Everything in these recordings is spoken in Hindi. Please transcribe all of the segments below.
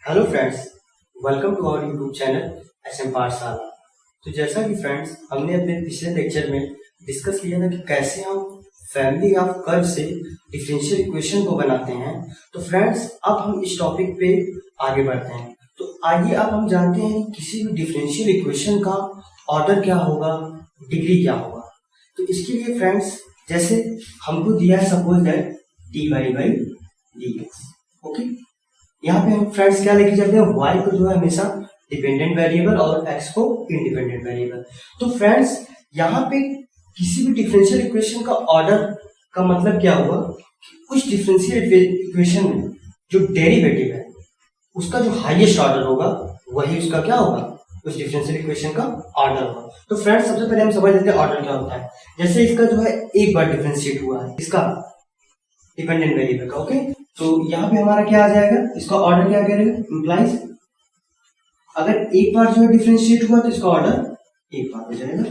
Hello friends, welcome to our YouTube channel SM Pathshala. तो जैसा कि फ्रेंड्स हमने अपने पिछले लेक्चर में डिस्कस किया था कि कैसे हम फैमिली ऑफ कर्व से डिफरेंशियल इक्वेशन को बनाते हैं। तो फ्रेंड्स अब हम इस टॉपिक पे आगे बढ़ते हैं। तो आइए अब हम जानते हैं कि किसी भी डिफरेंशियल इक्वेशन का ऑर्डर क्या होगा, डिग्री क्या होगा। तो इसके लिए फ्रेंड्स जैसे हमको दिया है suppose that dy by dx, okay. यहाँ पे हम फ्रेंड्स क्या लेके चलते हैं, y को जो है हमेशा डिपेंडेंट वेरिएबल और x को इंडिपेंडेंट वेरिएबल। तो फ्रेंड्स यहाँ पे किसी भी डिफरेंशियल इक्वेशन का ऑर्डर का मतलब क्या हुआ, कुछ डिफरेंशियल इक्वेशन में जो डेरिवेटिव है उसका जो हाईएस्ट ऑर्डर होगा वही उसका क्या होगा, उस डिफरेंशियल इक्वेशन का ऑर्डर होगा। तो फ्रेंड्स सबसे पहले हम समझ लेते हैं ऑर्डर क्या होता है। जैसे इसका जो है एक बार डिफरेंशिएट हुआ है इसका डिपेंडेंट वेरिएबल का, ओके। तो यहाँ पे हमारा क्या आ जाएगा, इसका ऑर्डर क्या करेगा, इंप्लाइज अगर एक बार जो है डिफरेंशिएट हुआ तो इसका ऑर्डर एक बार हो जाएगा।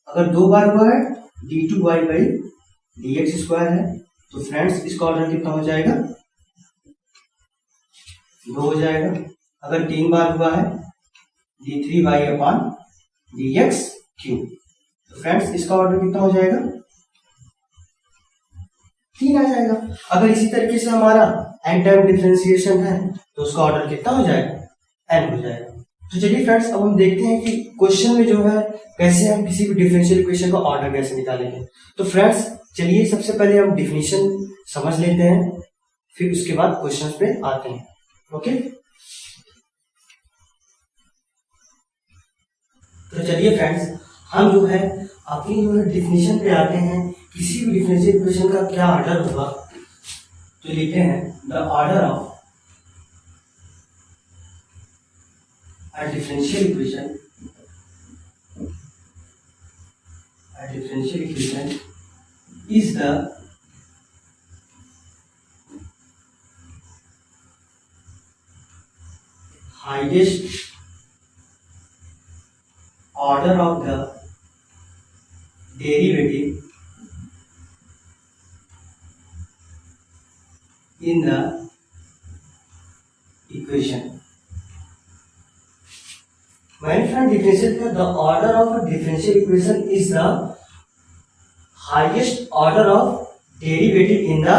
अगर दो बार हुआ है d2y बाई dx स्क्वायर है तो फ्रेंड्स इसका ऑर्डर कितना हो जाएगा, दो हो जाएगा। अगर तीन बार हुआ है d3y अपॉन dx क्यूब तो फ्रेंड्स इसका ऑर्डर कितना हो जाएगा, तीन आ जाएगा। अगर इसी तरीके से हमारा n टाइम डिफरेंशिएशन है तो उसका ऑर्डर कितना हो जाएगा, n हो जाएगा। तो चलिए फ्रेंड्स अब हम देखते हैं कि क्वेश्चन में जो है कैसे हम किसी भी डिफरेंशियल इक्वेशन का ऑर्डर कैसे निकालेंगे। तो फ्रेंड्स चलिए सबसे पहले हम डिफिनीशन समझ लेते हैं, फिर उसके बाद क्वेश्चन पे आते हैं, ओके। तो चलिए फ्रेंड्स हम जो है अपनी जो है डिफिनीशन पे आते हैं। किसी भी डिफरेंशियल इक्वेशन का क्या ऑर्डर होगा, तो लिखते हैं the order of a differential equation is the highest order of the derivative in the equation. My friend, differential the order of a differential equation is the highest order of derivative in the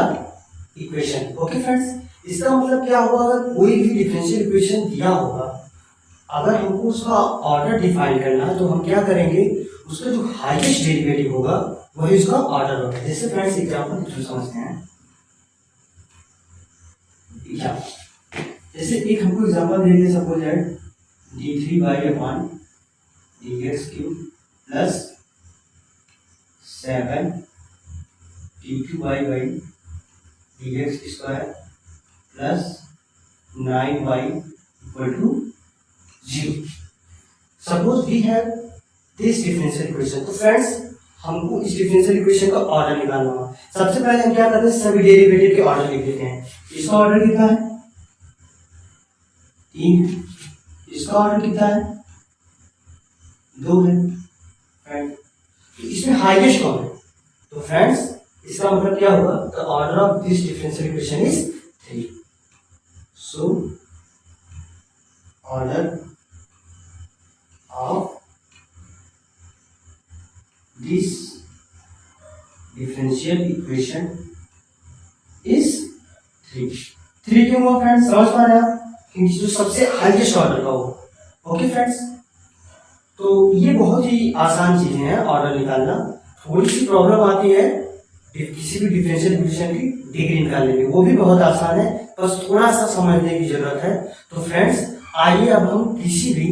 equation. Okay friends, इसका मतलब क्या होगा, अगर कोई भी डिफरेंशियल इक्वेशन दिया होगा, अगर हमको उसका ऑर्डर डिफाइन करना है तो हम क्या करेंगे, उसका जो हाईएस्ट डेरिवेटिव होगा वही उसका ऑर्डर होगा। जैसे फ्रेंड्स एग्जांपल जो समझते हैं, जैसे एक हमको एग्जांपल दे दिया suppose that d3y upon dx cube plus 7 d2y by dx square plus 9y equal to 0। Suppose we have this differential equation. तो फ्रेंड्स हमको इस डिफरेंशियल इक्वेशन का ऑर्डर निकालना होगा। सबसे पहले हम क्या करते हैं, सभी डेरिवेटिव के ऑर्डर लिख देते हैं। इसका ऑर्डर कितना है, 3। इसका ऑर्डर कितना है, 2 है। इसमें हाईएस्ट कौन है, तो फ्रेंड्स इसका मतलब क्या होगा, the order of this differential equation is 3। So order of this differential equation is 3। 3 क्यों हुआ फ्रेंड्स, समझ पा रहे हैं आप, जो सबसे हाईएस्ट ऑर्डर का हो। ओके फ्रेंड्स, तो ये बहुत ही आसान चीजें हैं ऑर्डर निकालना। थोड़ी सी प्रॉब्लम आती है किसी भी डिफरेंशियल इक्वेशन की डिग्री निकालने में, वो भी बहुत आसान है, बस थोड़ा सा समझने की जरूरत है। तो फ्रेंड्स आइए अब हम किसी भी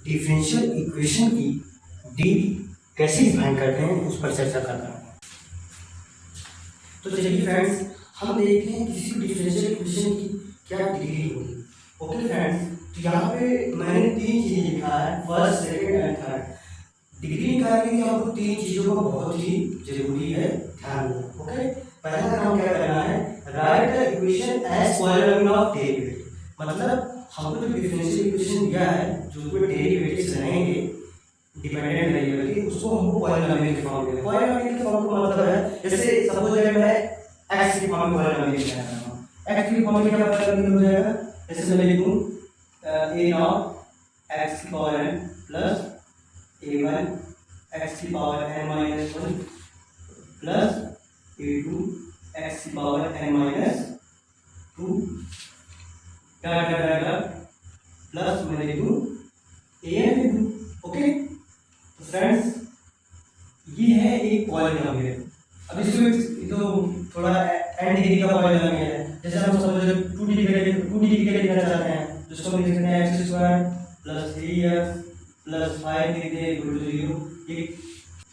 डिफरेंशियल इक्वेशन की डिग्री कैसे डिफाइन करते हैं उस पर चर्चा करते हैं। तो चलिए फ्रेंड्स हम देखते हैं किसी भी डिफरेंशियल इक्वेशन की क्या डिग्री होगी। ओके फ्रेंड्स, तो यहाँ पे मैंने 3 चीजें लिखा है, first, second and third. Degree निकालने के लिए हमको 3 चीजों का बहुत ही जरूरी है ध्यान देना। ओके, पहला काम क्या करना है, write the equation as polynomial of derivative. मतलब हमको जो डिफरेंशियल इक्वेशन दिया है जो उसमें डेरिवेटिव्स रहेंगे डिपेंडेंट वेरिएबल के, उसको हमको पॉलिनोमियल के फॉर्म में। पॉलिनोमियल के फॉर्म का मतलब है, जैसे सपोज दैट मैं x की फॉर्म में पॉलिनोमियल लिख रहा हूं, x की फॉर्म में क्या पॉलिनोमियल हो जाएगा, जैसे मैं लिखूं ए नॉट एक्स की power n plus a1 x की power n minus 1 plus a2 x की power n minus 2 dot dot dot plus मैं लिखूं an लिखूं। ओके, तो फ्रेंड्स ये है एक पॉलिनोमियल। अब इसको तो थोड़ा n डिग्री का पॉलिनोमियल है। जैसे हम सपोज 2 डिग्री का लिखना चाहते हैं, जिसको हम लिख सकते हैं x square plus 3x plus 5 लिख दे इक्वल टू 0। ये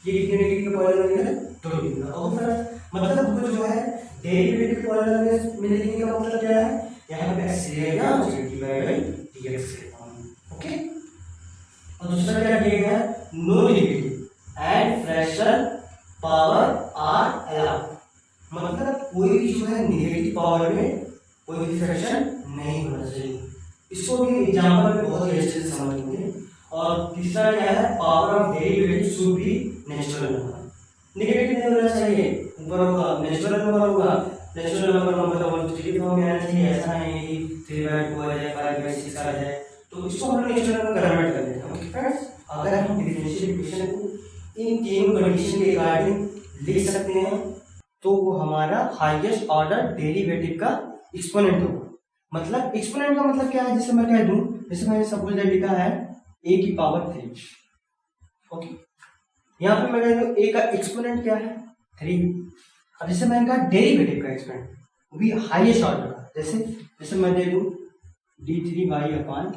कितने डिग्री का पॉलिनोमियल है? 2 डिग्री का। और फिर मतलब हमको जो है डेरिवेटिव पॉलिनोमियल में लिखने का मतलब क्या है? यहाँ पे x रहेगा तो dx लिखा। ओके, और दूसरा क्या दिया गया है? No negative and fraction power are allowed. मतलब कोई भी जो है नेगेटिव पावर में कोई भी फ्रैक्शन नहीं होना चाहिए। इसको भी एग्जांपल में बहुत ही अच्छे से समझेंगे। और तीसरा क्या है? Power of derivative should be natural number. Negative नहीं होना चाहिए, ऊपर होगा नेचुरल नंबर होगा। नेचुरल नंबर मतलब 3 फॉर्म में आना चाहिए, ऐसा नहीं कि 3/2 आ जाए 5/6 आ जाए। तो इसको हम नेचुरल नंबर कन्वर्ट कर देते हैं। ओके फ्रेंड्स, अगर हम डिफरेंशियल इक्वेशन को इन तीनों कंडीशन के अकॉर्डिंग लिख सकते हैं तो वो हमारा हाईएस्ट ऑर्डर डेरिवेटिव का एक्सपोनेंट होगा। मतलब एक्सपोनेंट का मतलब क्या है? जैसे मैं कह दूं, जैसे मैंने सपोज लिखा है a की पावर 3। ओके, यहाँ पे मैं कह दूं a का एक्सपोनेंट क्या है? 3। अब जैसे मैंने कहा डेरिवेटिव का एक्सपोनेंट वो भी हाईएस्ट ऑर्डर का, जैसे मैं दे दूं d3y अपॉन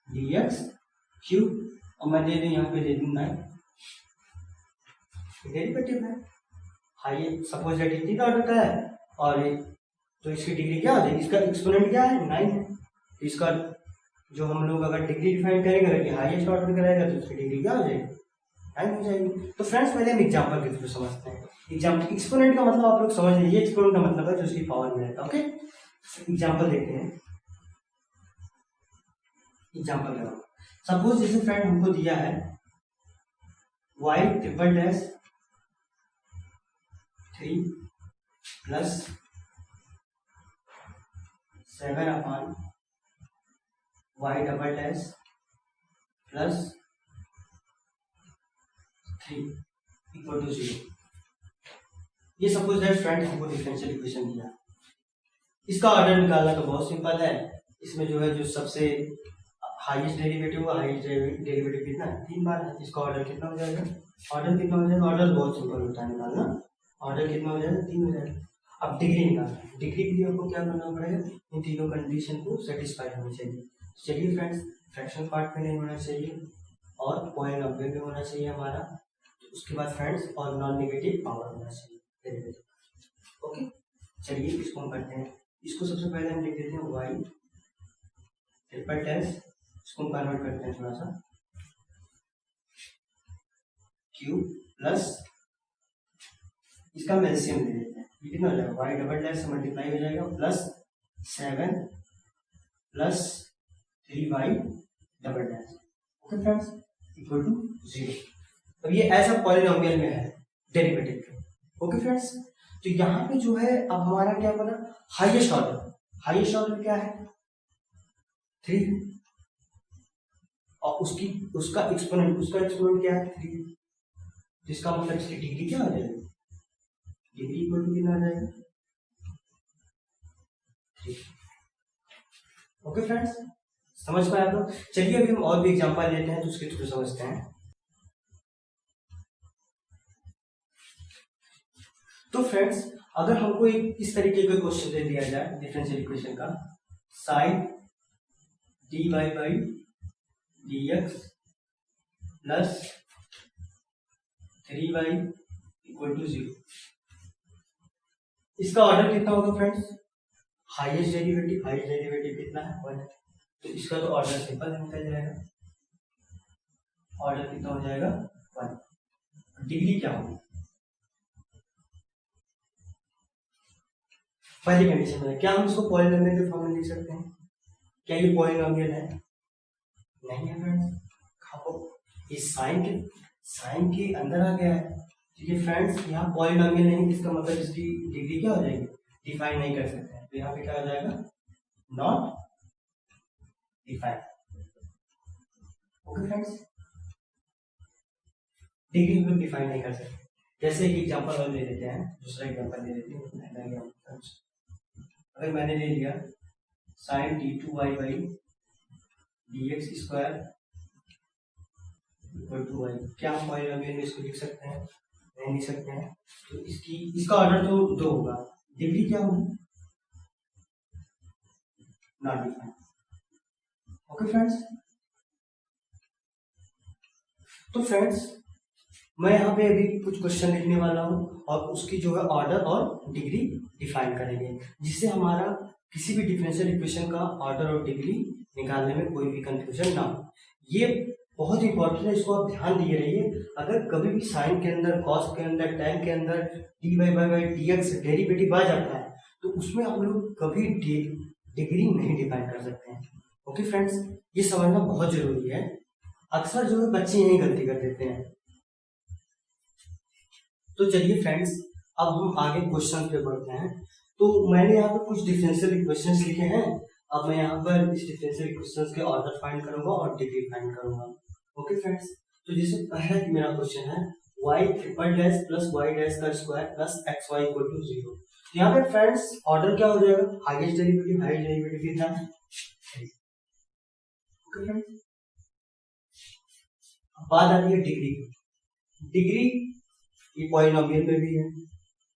dx क्यूब, और मैं दे दूं यहाँ पे दे दूं 9। डेरिवेटिव है हाई, सपोज दैट इतनी ऑर्डर का है और तो इसकी डिग्री क्या हो जाएगी? इसका एक्सपोनेंट क्या है? 9 है। तो इसका जो हम लोग अगर डिग्री डिफाइन करेंगे कि हाईएस्ट ऑर्डर का रहेगा तो उसकी डिग्री क्या हो जाएगी? 9 हो जाएगी। तो फ्रेंड्स पहले हम एग्जांपल के थ्रू समझते हैं। एग्जांपल एक्सपोनेंट का मतलब आप लोग समझ लीजिए, एक्सपोनेंट का मतलब है जो उसकी पावर में रहता है। ओके, एग्जांपल देखते हैं। एग्जांपल लगाओ, सपोज जैसे फ्रेंड हमको दिया है y triple dash 3 plus 7 upon y double dash plus 3 equal to 0। ये सपोज दैट फ्रेंड हमको डिफरेंशियल इक्वेशन दिया। इसका ऑर्डर निकालना तो बहुत सिंपल है। इसमें जो है जो सबसे हाईएस्ट डेरिवेटिव हुआ, हाईएस्ट डेरिवेटिव कितना है? 3 बार है। इसका ऑर्डर कितना हो जाएगा? ऑर्डर कितना हो जाएगा? ऑर्डर बहुत सिंपल होता है निकालना। ऑर्डर कितना हो जाएगा? 3 हो जाएगा। अब डिग्री निकालना है। डिग्री के लिए आपको क्या करना पड़ेगा? इन तीनों कंडीशन को सेटिस्फाई होनी चाहिए। चलिए फ्रेंड्स, फ्रैक्शन पार्ट में नहीं होना चाहिए और पॉलिनोमियल में होना चाहिए हमारा। उसके बाद फ्रेंड्स और नॉन नेगेटिव पावर होना चाहिए। ओके, चलिए इसको हम करते हैं। इसको सबसे पहले हम लिख देते हैं y ट्रिपल डैश, इसको हम कन्वर्ट करते हैं थोड़ा सा, क्यूब प्लस इसका एलसीएम ले लेते हैं। ये कितना हो जाएगा? y डबल डैश से मल्टीप्लाई हो जाएगा plus 7 plus 3y double dash. Okay friends, equal to 0। अब ये ऐसा पॉलिनोमियल में है डेरिवेटिव के। ओके फ्रेंड्स, तो यहाँ पे जो है अब हमारा क्या बना? Highest order. हाईएस्ट ऑर्डर क्या है? 3। और उसका एक्सपोनेंट क्या है? 3। जिसका मतलब इसकी डिग्री क्या हो जाएगी? डिग्री इक्वल टू कितना आ जाएगा? 3। ओके फ्रेंड्स, समझ पाए आप लोग? चलिए अभी हम और भी एग्जांपल लेते हैं तो उसके थ्रू समझते हैं। तो फ्रेंड्स, अगर हमको एक इस तरीके का क्वेश्चन दे दिया जाए डिफरेंशियल इक्वेशन का, sine dy by dx plus 3y equal to 0। इसका ऑर्डर कितना होगा फ्रेंड्स? हाईएस्ट डेरिवेटिव कितना है? 1। तो इसका तो ऑर्डर सिंपल निकल जाएगा। ऑर्डर कितना हो जाएगा? 1। डिग्री क्या होगी? पहली कंडीशन है, क्या हम इसको पॉलिनोमियल के फॉर्म में लिख सकते हैं? क्या ये पॉलिनोमियल है? नहीं है फ्रेंड्स। खाओ, ये साइन के अंदर आ गया है। ठीक है फ्रेंड्स, यहाँ पॉलिनोमियल नहीं, इसका मतलब इसकी डिग्री क्या हो जाएगी? डिफाइन नहीं कर सकते हैं। तो यहाँ पे क्या हो जाएगा? Not define. Okay friends, degree हम लोग डिफाइन नहीं कर सकते। जैसे एक एग्जांपल और ले लेते हैं, दूसरा एग्जांपल ले लेते हैं। अगर मैंने ले लिया sin d2y by dx square equal to y, क्या हम पॉलीनोमियल में इसको लिख सकते हैं? नहीं लिख सकते हैं। तो इसका ऑर्डर तो 2 होगा, डिग्री क्या होगी? Not defined. ओके फ्रेंड्स, तो फ्रेंड्स मैं यहाँ पे अभी कुछ क्वेश्चन लिखने वाला हूँ और उसकी जो है ऑर्डर और डिग्री डिफाइन करेंगे, जिससे हमारा किसी भी डिफरेंशियल इक्वेशन का ऑर्डर और डिग्री निकालने में कोई भी कंफ्यूजन ना हो। ये बहुत इंपॉर्टेंट है, इसको आप ध्यान दिए रहिए। अगर कभी भी साइन के अंदर, कॉस के अंदर, tan के अंदर dy बाई dx डेरिवेटिव आ जाता है तो उसमें हम लोग कभी डिग्री नहीं डिफाइन कर सकते हैं। ओके फ्रेंड्स, ये समझना बहुत जरूरी है। अक्सर जो है बच्चे यही गलती कर देते हैं। तो चलिए फ्रेंड्स, अब हम आगे क्वेश्चन पे बढ़ते हैं। तो मैंने यहाँ पे कुछ डिफरेंशियल इक्वेशंस लिखे हैं। अब मैं यहाँ पर इस डिफरेंशियल इक्वेशंस के ऑर्डर फाइंड करूंगा और डिग्री फाइंड करूंगा। ओके फ्रेंड्स, तो जैसे पहला मेरा क्वेश्चन है y triple dash plus y dash का square plus x y equal to 0। यहाँ पे फ्रेंड्स ऑर्डर क्या हो जाएगा? हाईएस्ट डेरिवेटिव कितना है? ओके फ्रेंड्स, बात आती है डिग्री की। डिग्री ये पॉलिनोमियल में भी है,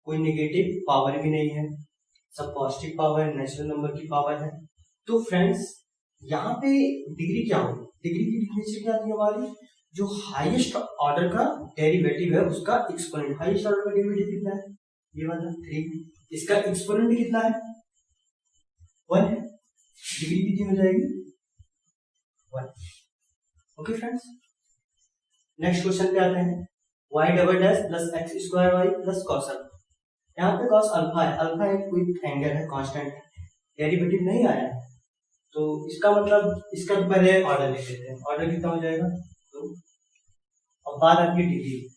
कोई नेगेटिव पावर भी नहीं है, सब पॉजिटिव पावर है, नेचुरल नंबर की पावर है। तो फ्रेंड्स यहाँ पे डिग्री क्या होगी? डिग्री की डिफिनेशन क्या थी हमारी? जो हाईएस्ट ऑर्डर का डेरिवेटिव है उसका एक्सपोनेंट। हाईएस्ट ऑर्डर का डेरिवेटिव कितना है? ये वाला 3, इसका एक्सपोनेंट कितना है? 1 है। डिग्री कितनी हो जाएगी? 1। ओके फ्रेंड्स, नेक्स्ट क्वेश्चन पे आते हैं। y double dash plus x square y plus cos alpha. यहाँ पे कॉस अल्फा है, अल्फा एक कोई एंगल है, कांस्टेंट है, डेरिवेटिव नहीं आया है, तो इसका मतलब इसका तो पहले ऑर्डर लिख लेते हैं। ऑर्डर कितना हो जाएगा? तो अब बात आती है डिग्री।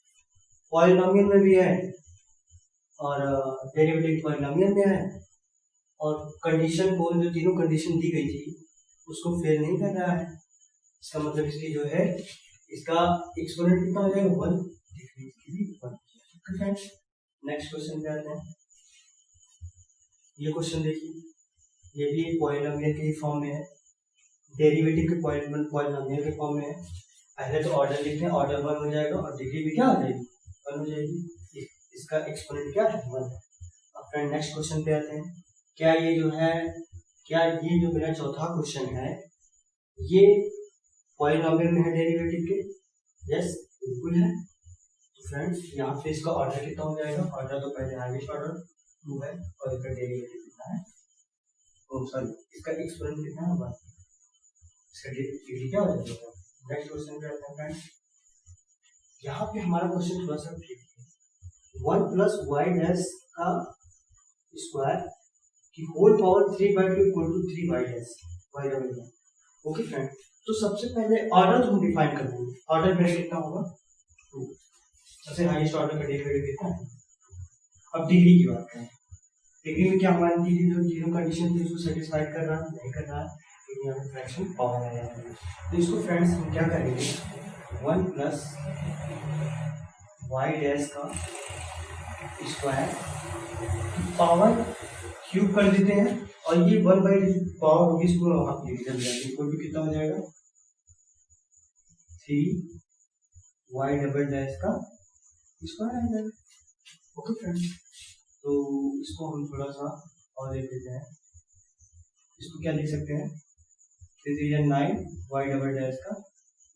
पॉलिनोमियल में भी है और डेरिवेटिव पॉलिनोमियल में है और कंडीशन को, जो तीनों कंडीशन दी गई थी उसको फेल नहीं कर रहा है। इसका मतलब इसकी जो है इसका एक्सपोनेंट कितना हो जाएगा? 1। नेक्स्ट क्वेश्चन पे आते हैं। ये क्वेश्चन देखिए, ये भी एक पॉलिनोमियल के फॉर्म में है, डेरिवेटिव के पॉलिनोमियल के फॉर्म में है। पहले तो ऑर्डर लिखते हैं, ऑर्डर 1 हो जाएगा और डिग्री भी क्या हो जाएगी? 1 हो जाएगी। इसका एक्सपोनेंट क्या है? 1 है। अब फ्रेंड नेक्स्ट क्वेश्चन पे आते हैं। क्या ये जो मेरा चौथा क्वेश्चन है ये पॉलिनोमियल में है डेरिवेटिव के? यस, बिल्कुल है। तो फ्रेंड्स यहाँ पे इसका ऑर्डर कितना हो जाएगा? ऑर्डर तो पहले हाईएस्ट ऑर्डर 2 है और इसका डेरिवेटिव कितना है? सॉरी, इसका एक्सपोनेंट कितना होगा? इसका डिग्री क्या हो जाएगा? नेक्स्ट क्वेश्चन पे आते हैं फ्रेंड्स। यहाँ पे हमारा क्वेश्चन थोड़ा सा ठीक है। 1 प्लस वाई डैश का स्क्वायर की whole power 3/2 equal to 3 y dash y double dash. Okay friend, तो सबसे पहले ऑर्डर तो हम डिफाइन कर देंगे। ऑर्डर मेरा कितना होगा? 2। सबसे हाईएस्ट ऑर्डर का डेरिवेटिव कितना है? अब डिग्री की बात करें। डिग्री में क्या हमारी डिग्री जो जीरो कंडीशन थी उसको सेटिस्फाई कर रहा नहीं कर रहा, क्योंकि यहाँ पे फ्रैक्शन पावर आया है। तो इसको फ्रेंड्स हम क्या करेंगे? 1 प्लस वाई डैश का स्क्वायर पावर क्यूब कर देते हैं और ये 1/पावर होगी, इसको आप डिवीजन देंगे, इसको भी कितना हो जाएगा? 3 वाई डबल डैश का स्क्वायर आ जाएगा। ओके फ्रेंड्स, तो इसको हम थोड़ा सा और देख लेते हैं। इसको क्या लिख सकते हैं? 3 9 वाई डबल डैश का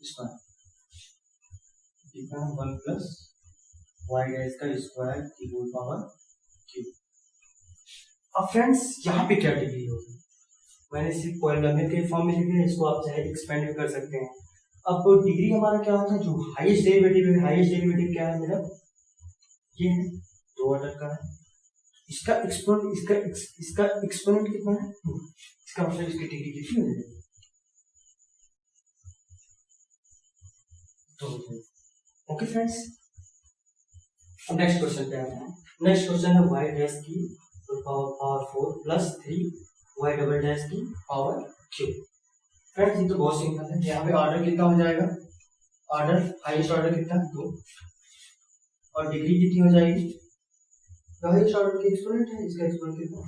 स्क्वायर कितना? 1 प्लस वाई डैश का स्क्वायर की होल पावर क्यूब। अब फ्रेंड्स यहाँ पे क्या डिग्री होगी? मैंने सिर्फ पॉलिनोमियल के फॉर्म में लिखा है, इसको आप चाहे एक्सपेंड भी कर सकते हैं। अब डिग्री हमारा क्या होता है? जो हाईएस्ट डेरिवेटिव है, हाईएस्ट डेरिवेटिव क्या है मेरा? ये है 2 ऑर्डर का है। इसका एक्सपोनेंट कितना है? 2। इसका मतलब इसकी डिग्री कितनी हो जाएगी? 2। ओके फ्रेंड्स, अब नेक्स्ट क्वेश्चन पे आते हैं। नेक्स्ट क्वेश्चन है वाई डैश की power 4 plus 3 y double dash की पावर क्यूब। फ्रेंड्स ये तो बहुत सिंपल है। यहाँ पे ऑर्डर कितना हो जाएगा, ऑर्डर हाईएस्ट ऑर्डर कितना 2 और डिग्री कितनी हो जाएगी, तो हाईएस्ट ऑर्डर की एक्सपोनेंट है, इसका एक्सपोनेंट कितना।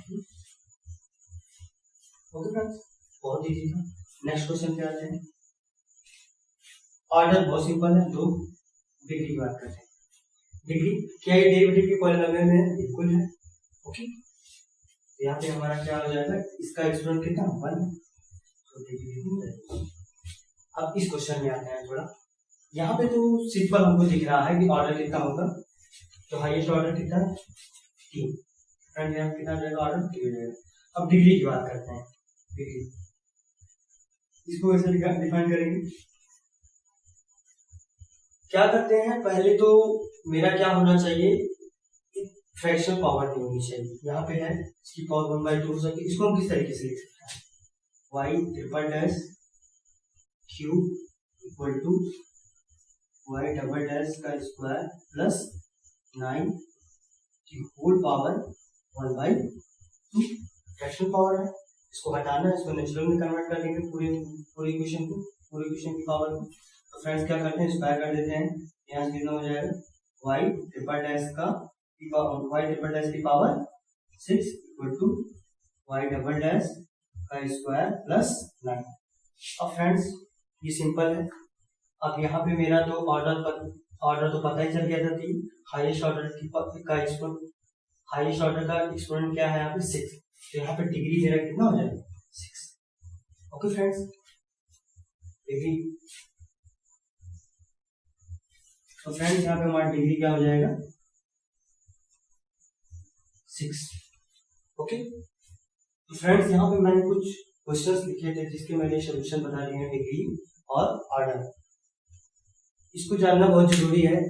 ओके फ्रेंड्स, बहुत इजी था। नेक्स्ट क्वेश्चन पे आते हैं। ऑर्डर बहुत सिंपल है 2, डिग्री की बात करते हैं। डिग्री क्या ये डेरिवेटिव के पॉलिनोमियल में बिल्कुल है। ओके, तो यहाँ पे हमारा क्या हो जाएगा, इसका एक्सपोनेंट कितना 1, तो डिग्री हो जाएगी। अब इस क्वेश्चन में आते हैं थोड़ा। यहाँ पे तो सिंपल हमको दिख रहा है कि ऑर्डर कितना होगा, तो हाईएस्ट ऑर्डर कितना 3, फ्रेंड यहाँ कितना जाएगा, ऑर्डर 3 हो जाएगा। अब डिग्री की बात करते हैं। डिग्री इसको कैसे डिफाइन करेंगे, क्या करते हैं, पहले तो मेरा क्या होना चाहिए, फ्रैक्शनल पावर नहीं होनी चाहिए। यहाँ पे है इसकी पावर 1/2 हो सकती है। इसको हम किस तरीके से लिख सकते हैं, y triple dash cube equal to y double dash का स्क्वायर प्लस 9 की होल पावर 1/2। फ्रैक्शनल पावर है, इसको हटाना है, इसको नेचुरल में कन्वर्ट कर देंगे पूरे इक्वेशन की पावर को। तो फ्रेंड्स क्या करते हैं, स्क्वायर कर देते हैं, यहाँ से कितना हो जाएगा y ट्रिपल डैश की power 6 equal to y double dash का स्क्वायर प्लस 9। अब फ्रेंड्स ये सिंपल है। अब यहाँ पे मेरा तो ऑर्डर तो पता ही चल गया था कि हाईएस्ट ऑर्डर का एक्सपोनेंट क्या है यहाँ पे 6, तो यहाँ पे डिग्री मेरा कितना हो जाएगा 6। ओके फ्रेंड्स, डिग्री, तो फ्रेंड्स यहाँ पे हमारा डिग्री क्या हो जाएगा 6। ओके, तो फ्रेंड्स यहाँ पे मैंने कुछ क्वेश्चंस लिखे थे जिसके मैंने सोल्यूशन बता दिए हैं, डिग्री और ऑर्डर। इसको जानना बहुत जरूरी है